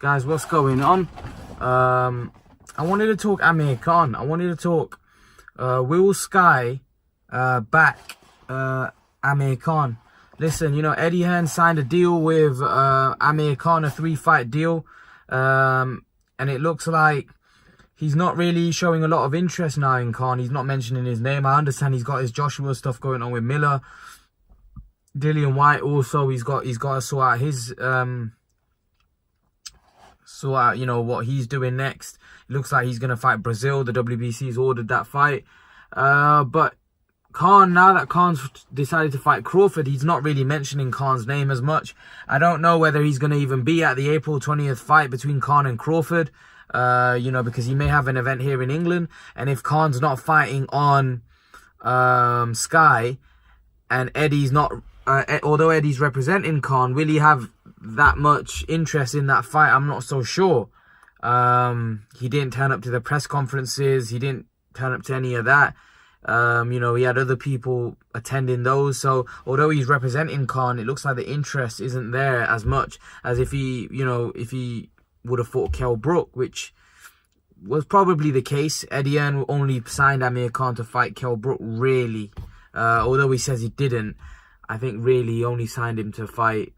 Guys, what's going on? I wanted to talk Amir Khan. I wanted to talk will Sky back Amir Khan. Listen, you know, Eddie Hearn signed a deal with Amir Khan, a 3-fight deal, and it looks like he's not really showing a lot of interest now in Khan. He's not mentioning his name. I understand he's got his Joshua stuff going on with Miller. Dillian White also, he's got to sort out his you know, what he's doing next. It looks like he's gonna fight Brazil. The WBC's ordered that fight. But Khan, now that Khan's decided to fight Crawford, he's not really mentioning Khan's name as much. I don't know whether he's gonna even be at the April 20th fight between Khan and Crawford. You know, because he may have an event here in England, and if Khan's not fighting on Sky, and Eddie's not, although Eddie's representing Khan, will he have that much interest in that fight? I'm not so sure. He didn't turn up to the press conferences. He didn't turn up to any of that. You know, he had other people attending those. So although he's representing Khan, it looks like the interest isn't there as much as if he, you know, if he would have fought Kell Brook, which was probably the case. Eddie Hearn only signed Amir Khan to fight Kell Brook, really. Although he says he didn't, I think really he only signed him to fight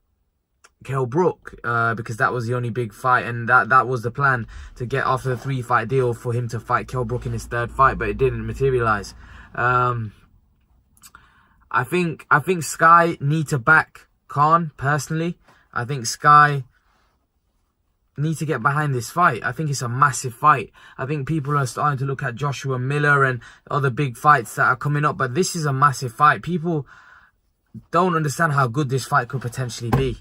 Kell Brook, because that was the only big fight, and that was the plan, to get after the 3-fight deal for him to fight Kell Brook in his 3rd fight, but it didn't materialize. I think Sky need to back Khan, personally. I think Sky need to get behind this fight. I think it's a massive fight. I think people are starting to look at Joshua Miller and other big fights that are coming up, but this is a massive fight. People don't understand how good this fight could potentially be.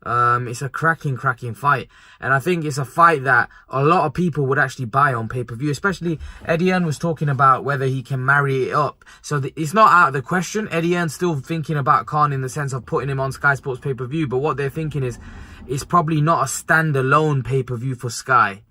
It's a cracking fight, and I think it's a fight that a lot of people would actually buy on pay-per-view. Especially Eddie Hearn was talking about whether he can marry it up, so it's not out of the question. Eddie Hearn's still thinking about Khan in the sense of putting him on Sky Sports pay-per-view, but what they're thinking is it's probably not a standalone pay-per-view for Sky.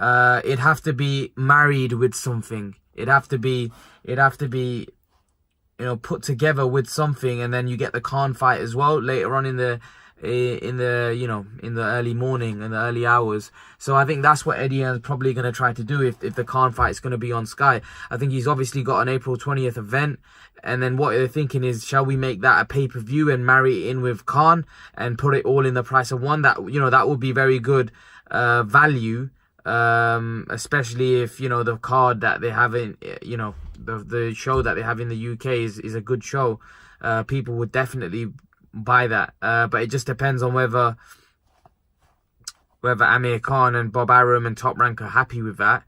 It'd have to be married with something. It'd have to be, you know, put together with something, and then you get the Khan fight as well later on in the you know, in the early morning, in the early hours. So I think that's what Eddie Hearn's probably going to try to do if the Khan fight is going to be on Sky. I think he's obviously got an April 20th event, and then what they're thinking is, shall we make that a pay-per-view and marry it in with Khan and put it all in the price of one? That, you know, that would be very good value, especially if, you know, the card that they have in, you know, the show that they have in the UK is a good show. People would definitely buy that, but it just depends on whether Amir Khan and Bob Arum and Top Rank are happy with that,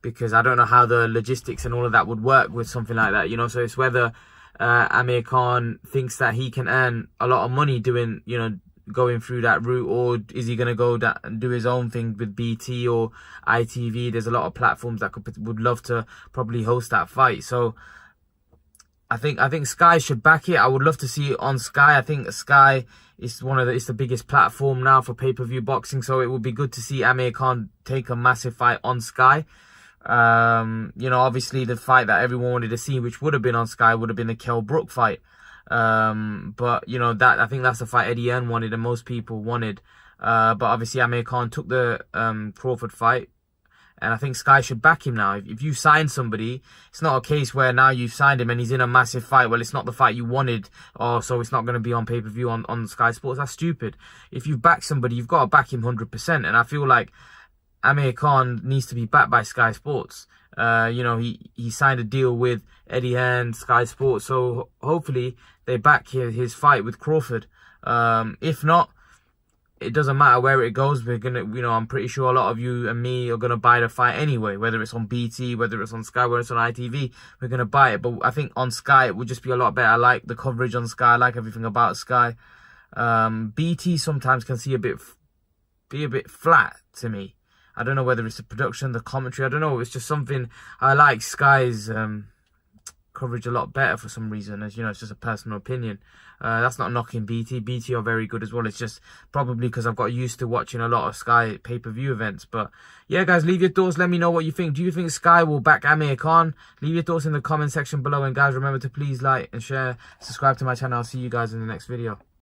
because I don't know how the logistics and all of that would work with something like that, you know. So it's whether Amir Khan thinks that he can earn a lot of money doing, you know, going through that route, or is he going to go and do his own thing with BT or ITV. There's a lot of platforms that would love to probably host that fight. So I think Sky should back it. I would love to see it on Sky. I think Sky is it's the biggest platform now for pay-per-view boxing, so it would be good to see Amir Khan take a massive fight on Sky. You know, obviously the fight that everyone wanted to see, which would have been on Sky, would have been the Kell Brook fight. But you know, that I think that's the fight Eddie Hearn wanted and most people wanted. But obviously Amir Khan took the Crawford fight. And I think Sky should back him now. If you sign somebody, it's not a case where now you've signed him and he's in a massive fight. Well, it's not the fight you wanted, or so it's not going to be on pay-per-view on Sky Sports. That's stupid. If you back somebody, you've got to back him 100%. And I feel like Amir Khan needs to be backed by Sky Sports. You know, he signed a deal with Eddie Hearn, Sky Sports. So hopefully they back his fight with Crawford. If not, it doesn't matter where it goes. We're gonna, you know, I'm pretty sure a lot of you and me are gonna buy the fight anyway. Whether it's on BT, whether it's on Sky, whether it's on ITV, we're gonna buy it. But I think on Sky it would just be a lot better. I like the coverage on Sky. I like everything about Sky. BT sometimes can be a bit flat to me. I don't know whether it's the production, the commentary. I don't know. It's just something I like Sky's coverage a lot better for some reason. As you know, it's just a personal opinion. That's not knocking BT. BT are very good as well. It's just probably because I've got used to watching a lot of Sky pay-per-view events. But yeah, guys, leave your thoughts. Let me know what you think. Do you think Sky will back Amir Khan? Leave your thoughts in the comment section below. And guys, remember to please like and share, subscribe to my channel. I'll see you guys in the next video.